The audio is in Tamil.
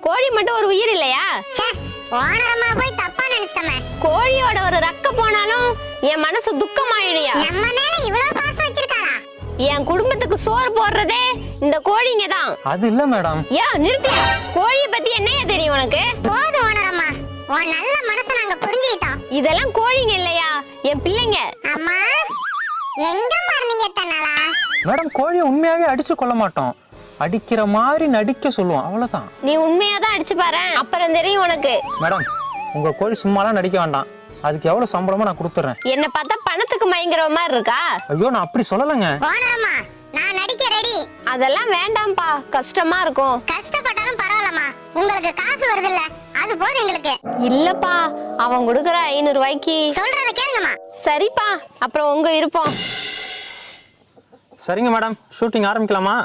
கோழி மட்டும் ஒரு உயிர் இல்லையா? ஓனரம்மா போய் தப்பா நினைச்சிட்டமே. கோழியோட ஒரு ரக்க போனாலும் என் மனசு துக்கமாயிடுயா. நம்ம மேல இவ்வளவு பாசம் வச்சிருக்காரா? என் குடும்பத்துக்கு சோறு போடுறதே இந்த கோழிங்க தான். அது இல்ல மேடம். நிறுத்தியா? கோழிய பத்தி என்னையா தெரியும் உனக்கு? போதும் ஓனரம்மா, உன் நல்ல மனசை நாங்க புரிஞ்சுக்கிட்டோம். இதெல்லாம் கோழிங்க இல்லையா, என் பிள்ளைங்க. அம்மா எங்க மார்னிங்க தன்னாலா? மேடம் கோழியை உண்மையாவே அடிச்சு கொள்ள மாட்டோம், அடிக்கிற மாதிரி நடிக்க சொல்லுவோம், அவ்வளவுதான். நீ உண்மையாதான் அடிச்சு பாரு, அப்புறம் தெரியும் உனக்கு. மேடம் உங்க கோழி சும்மாலாம் நடிக்க வேண்டாம், அதுக்கு எவ்வளவு சம்பளமோ நான் கொடுத்துறேன். என்ன பார்த்தா பணத்துக்கு மயங்குற மாதிரி இருக்கா? ஐயோ நான் அப்படி சொல்லலங்க. ஓனரம்மா நான் நடிக்க ரெடி. அதெல்லாம் வேண்டாம்பா, கஷ்டமா இருக்கும். கஷ்டப்பட்டாலும் பரவாயில்லம்மா, உங்களுக்கு காசு வருது இல்ல, அது போதும் எங்களுக்கு. இல்லப்பா, அவன் கொடுக்கற 500 ரூபாய்க்கு. சொல்றத கேளுங்கம்மா. சரிப்பா, அப்புறம் உங்க விருப்பம். சரிங்க மேடம், ஷூட்டிங் ஆரம்பிக்கலாமா?